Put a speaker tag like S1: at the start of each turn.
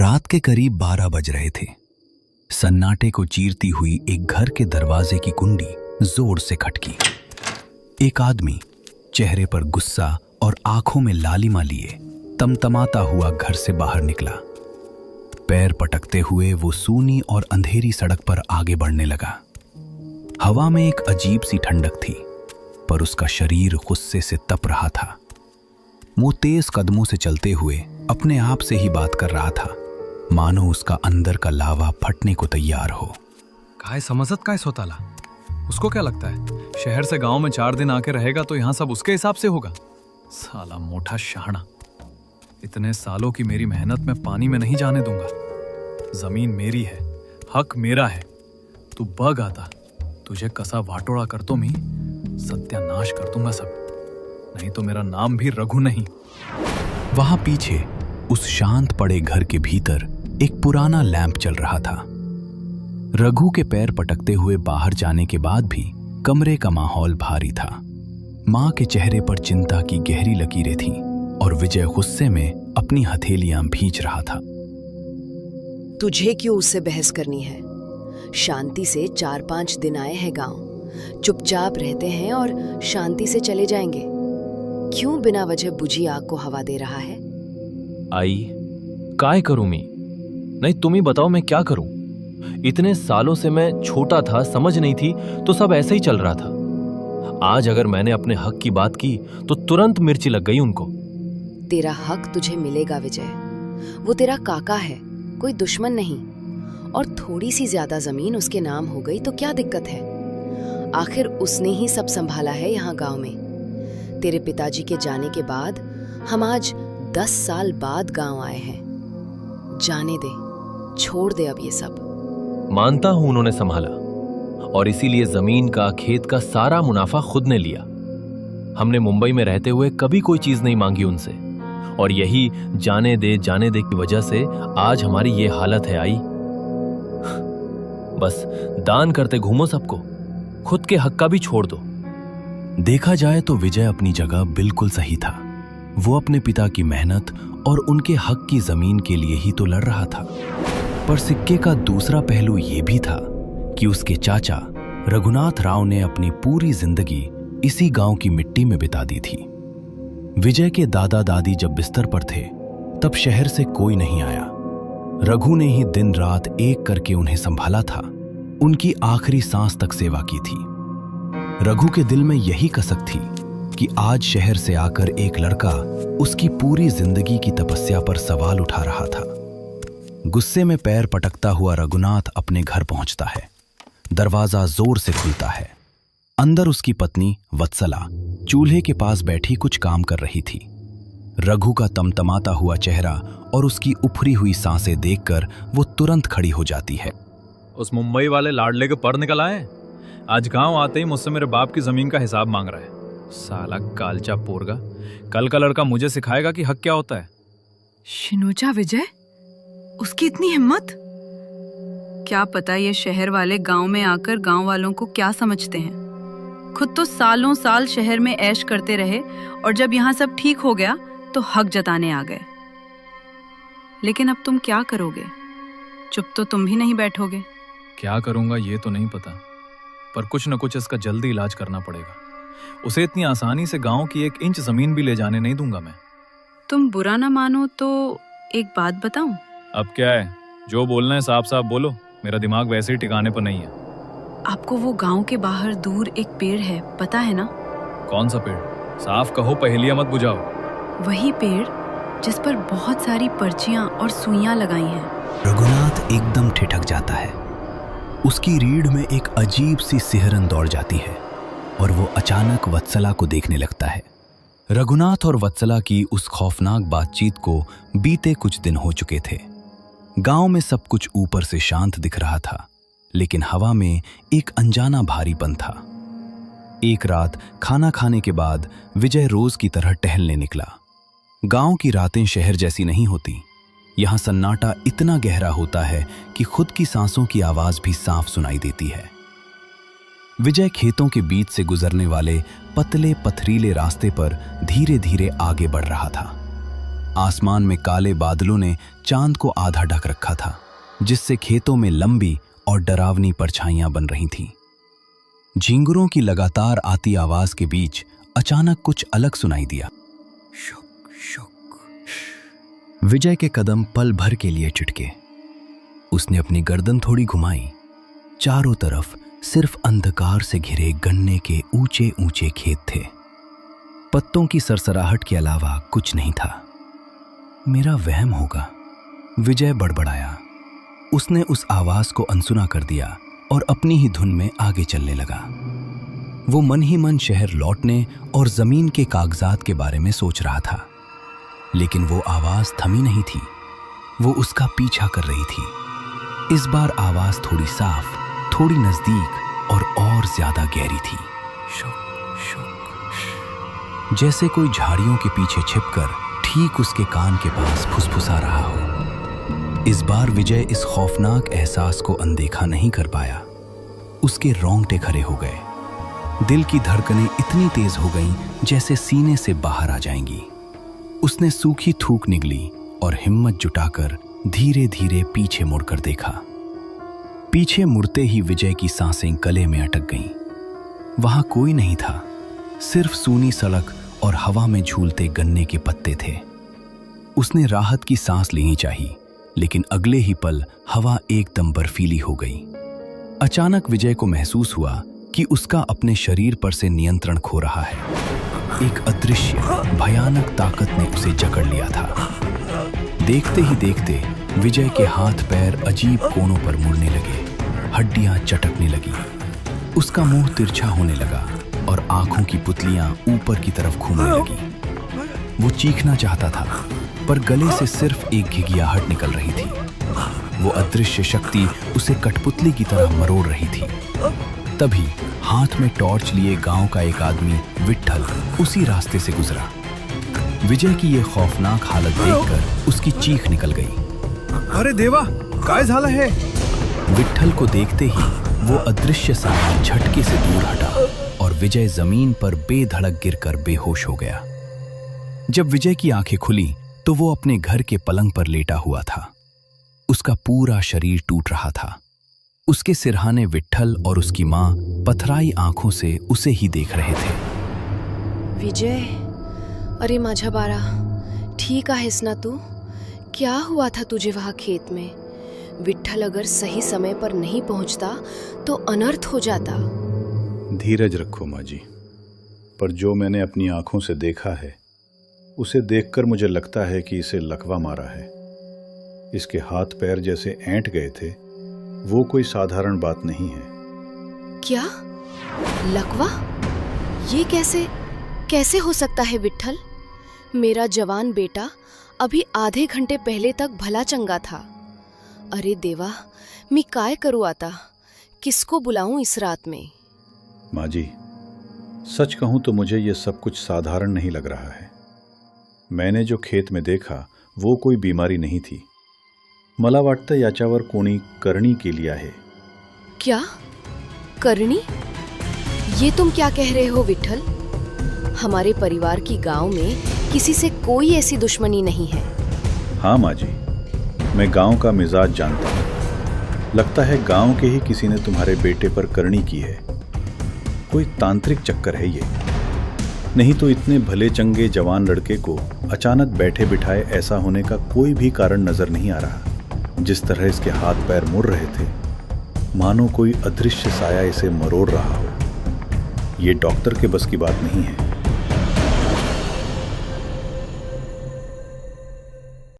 S1: रात के करीब 12 बज रहे थे। सन्नाटे को चीरती हुई एक घर के दरवाजे की कुंडी जोर से खटकी। एक आदमी चेहरे पर गुस्सा और आंखों में लालिमा लिए तमतमाता हुआ घर से बाहर निकला। पैर पटकते हुए वो सूनी और अंधेरी सड़क पर आगे बढ़ने लगा। हवा में एक अजीब सी ठंडक थी, पर उसका शरीर गुस्से से तप रहा था। वो तेज कदमों से चलते हुए अपने आप से ही बात कर रहा था, मानो उसका अंदर का लावा फटने को तैयार हो।
S2: काय समझत काय स्वतःला? उसको क्या लगता है शहर से गांव में 4 दिन आके रहेगा तो यहाँ सब उसके हिसाब से होगा? साला मोटा शहाना। इतने सालों की मेरी मेहनत में पानी में नहीं जाने दूंगा। जमीन मेरी है, हक मेरा है। तू बग आता, तुझे कसा वाटोड़ा कर तो मी सत्यानाश कर दूंगा सब। नहीं तो मेरा नाम भी रघु नहीं।
S1: वहां पीछे उस शांत पड़े घर के भीतर एक पुराना लैंप चल रहा था। रघु के पैर पटकते हुए बाहर जाने के बाद भी कमरे का माहौल भारी था। मां के चेहरे पर चिंता की गहरी लकीरें थीं और विजय गुस्से में अपनी हथेलियां भींच रहा था।
S3: तुझे क्यों उससे बहस करनी है? शांति से 4-5 दिन आए हैं गांव, चुपचाप रहते हैं और शांति से चले जाएंगे। क्यों बिना वजह बुझी आग को हवा दे रहा है?
S4: आई, काय करूं मी? नहीं तुम ही बताओ मैं क्या करूं? इतने सालों से मैं छोटा था, समझ नहीं थी तो सब ऐसे ही चल रहा था। आज अगर मैंने अपने हक की बात की तो तुरंत मिर्ची लग गई उनको।
S3: तेरा हक तुझे मिलेगा विजय। वो तेरा काका है, कोई दुश्मन नहीं। और थोड़ी सी ज्यादा जमीन उसके नाम हो गई तो क्या दिक्कत है? आखिर उसने ही सब संभाला है यहाँ गांव में। तेरे पिताजी के जाने के बाद हम आज 10 साल बाद गांव आए हैं। जाने दे, छोड़ दे अब ये सब।
S4: मानता हूं उन्होंने संभाला और इसीलिए जमीन का, खेत का सारा मुनाफा खुद ने लिया। हमने मुंबई में रहते हुए कभी कोई चीज नहीं मांगी उनसे, और यही जाने दे की वजह से आज हमारी ये हालत है। आई, बस दान करते घूमो सबको, खुद के हक का भी छोड़ दो।
S1: देखा जाए तो विजय अपनी जगह बिल्कुल सही था। वो अपने पिता की मेहनत और उनके हक की जमीन के लिए ही तो लड़ रहा था। पर सिक्के का दूसरा पहलू ये भी था कि उसके चाचा रघुनाथ राव ने अपनी पूरी जिंदगी इसी गांव की मिट्टी में बिता दी थी। विजय के दादा दादी जब बिस्तर पर थे तब शहर से कोई नहीं आया। रघु ने ही दिन रात एक करके उन्हें संभाला था, उनकी आखिरी सांस तक सेवा की थी। रघु के दिल में यही कसक थी कि आज शहर से आकर एक लड़का उसकी पूरी जिंदगी की तपस्या पर सवाल उठा रहा था। गुस्से में पैर पटकता हुआ रघुनाथ अपने घर पहुंचता है। दरवाजा जोर से खुलता है। अंदर उसकी पत्नी वत्सला चूल्हे के पास बैठी कुछ काम कर रही थी। रघु का तमतमाता हुआ चेहरा और उसकी उफरी हुई सांसें देखकर वो तुरंत खड़ी हो जाती है।
S2: उस मुंबई वाले लाडले के पर निकल आए। आज गांव आते ही मुझसे मेरे बाप की जमीन का हिसाब मांग रहा है। साला कालचा पोरगा। कल का लड़का मुझे सिखाएगा कि हक क्या होता है।
S5: शिनोजा विजय, उसकी इतनी हिम्मत! क्या पता ये शहर वाले गांव में आकर गांव वालों को क्या समझते हैं। खुद तो सालों साल शहर में ऐश करते रहे और जब यहाँ सब ठीक हो गया तो हक जताने आ गए। लेकिन अब तुम क्या करोगे? चुप तो तुम भी नहीं बैठोगे।
S2: क्या करूंगा ये तो नहीं पता, पर कुछ न कुछ इसका जल्दी इलाज करना पड़ेगा। उसे इतनी आसानी से गांव की 1 इंच जमीन भी ले जाने नहीं दूंगा मैं।
S5: तुम बुरा ना मानो तो एक बात बताऊं?
S2: अब क्या है, जो बोलना है साफ साफ बोलो। मेरा दिमाग वैसे ही ठिकाने पर नहीं है।
S5: आपको वो गांव के बाहर दूर एक पेड़ है, पता है ना?
S2: कौन सा पेड़? साफ कहो, पहेलियां मत बुझाओ।
S5: वही पेड़ जिस पर बहुत सारी पर्चियां और सुइयां लगाई हैं।
S1: रघुनाथ एकदम ठिठक जाता है। उसकी रीढ़ में एक अजीब सी सिहरन दौड़ जाती है और वो अचानक वत्सला को देखने लगता है। रघुनाथ और वत्सला की उस खौफनाक बातचीत को बीते कुछ दिन हो चुके थे। गांव में सब कुछ ऊपर से शांत दिख रहा था, लेकिन हवा में एक अनजाना भारीपन था। एक रात खाना खाने के बाद विजय रोज की तरह टहलने निकला। गांव की रातें शहर जैसी नहीं होती। यहां सन्नाटा इतना गहरा होता है कि खुद की सांसों की आवाज भी साफ सुनाई देती है। विजय खेतों के बीच से गुजरने वाले पतले पथरीले रास्ते पर धीरे धीरे आगे बढ़ रहा था। आसमान में काले बादलों ने चांद को आधा ढक रखा था, जिससे खेतों में लंबी और डरावनी परछाइयां बन रही थीं। झींगुरों की लगातार आती आवाज के बीच अचानक कुछ अलग सुनाई दिया। शुक शुक। विजय के कदम पल भर के लिए चिटके। उसने अपनी गर्दन थोड़ी घुमाई। चारों तरफ सिर्फ अंधकार से घिरे गन्ने के ऊंचे ऊंचे खेत थे। पत्तों की सरसराहट के अलावा कुछ नहीं था। मेरा वहम होगा, विजय बड़बड़ाया। उसने उस आवाज को अनसुना कर दिया और अपनी ही धुन में आगे चलने लगा। वो मन ही मन शहर लौटने और जमीन के कागजात के बारे में सोच रहा था, लेकिन वो आवाज थमी नहीं थी। वो उसका पीछा कर रही थी। इस बार आवाज थोड़ी साफ, थोड़ी नजदीक और ज्यादा गहरी थी। शुक शुक। जैसे कोई झाड़ियों के पीछे छिपकर ठीक उसके कान के पास फुसफुसा रहा हो। इस बार विजय इस खौफनाक एहसास को अनदेखा नहीं कर पाया। उसके रोंगटे खड़े हो गए। दिल की धड़कनें इतनी तेज हो गईं जैसे सीने से बाहर आ जाएंगी। उसने सूखी थूक निगली और हिम्मत जुटाकर धीरे धीरे पीछे मुड़कर देखा। पीछे मुड़ते ही विजय की सांसें गले में अटक गईं। वहां कोई नहीं था, सिर्फ सूनी सड़क और हवा में झूलते गन्ने के पत्ते थे। उसने राहत की सांस लेनी चाहिए, लेकिन अगले ही पल हवा एकदम बर्फीली हो गई। अचानक विजय को महसूस हुआ कि उसका अपने शरीर पर से नियंत्रण खो रहा है। एक अदृश्य भयानक ताकत ने उसे जकड़ लिया था। देखते ही देखते विजय के हाथ पैर अजीब कोनों पर मुड़ने लगे, हड्डियां चटकने लगी। उसका मुंह तिरछा होने लगा और आंखों की पुतलियां ऊपर की तरफ घूमने लगी। वो चीखना चाहता था, पर गले से सिर्फ एक घिघियाहट निकल रही थी। वो अदृश्य शक्ति उसे कठपुतली की तरह मरोड़ रही थी। तभी हाथ में टॉर्च लिए गांव का एक आदमी विट्ठल उसी रास्ते से गुजरा। विजय की ये खौफनाक हालत देखकर उसकी चीख निकल गई।
S2: अरे देवा, काय झालं है?
S1: विट्ठल को देखते ही वो अदृश्य साया झटके से दूर हटा और विजय जमीन पर बेधड़क गिरकर बेहोश हो गया। जब विजय की आंखें खुली तो वो अपने घर के पलंग पर लेटा हुआ था। उसका पूरा शरीर टूट रहा था। उसके सिरहाने विट्ठल और उसकी मां पथराई आंखों से उसे ही देख रहे थे।
S3: विजय, अरे माझा बारा, ठीक आहेस ना तू? क्या हुआ था तुझे वहां खेत में? विट्ठल अगर सही समय पर नहीं पहुंचता तो अनर्थ हो जाता।
S6: धीरज रखो माँ जी, पर जो मैंने अपनी आंखों से देखा है उसे देखकर मुझे लगता है कि इसे लकवा मारा है। इसके हाथ पैर जैसे ऐंठ गए थे, वो कोई साधारण बात नहीं है।
S3: क्या? लकवा? ये कैसे हो सकता है विट्ठल? मेरा जवान बेटा अभी आधे घंटे पहले तक भला चंगा था। अरे देवा, मैं काय करूँ आता? किसको बुलाऊं इस रात में?
S6: माँ जी, सच कहूं तो मुझे ये सब कुछ साधारण नहीं लग रहा है। मैंने जो खेत में देखा वो कोई बीमारी नहीं थी। मला वाटतं याच्यावर कोणी करणी केली आहे।
S3: क्या? करणी? ये तुम क्या कह रहे हो विट्ठल? हमारे परिवार की गांव में किसी से कोई ऐसी दुश्मनी नहीं है।
S6: हाँ माँ जी, मैं गांव का मिजाज जानता हूँ। लगता है गांव के ही किसी ने तुम्हारे बेटे पर करणी की है। कोई तांत्रिक चक्कर है ये। नहीं तो इतने भले चंगे जवान लड़के को अचानक बैठे बिठाए ऐसा होने का कोई भी कारण नजर नहीं आ रहा। जिस तरह इसके हाथ पैर मुड़ रहे थे, मानो कोई अदृश्य साया इसे मरोड़ रहा हो। ये डॉक्टर के बस की बात नहीं है।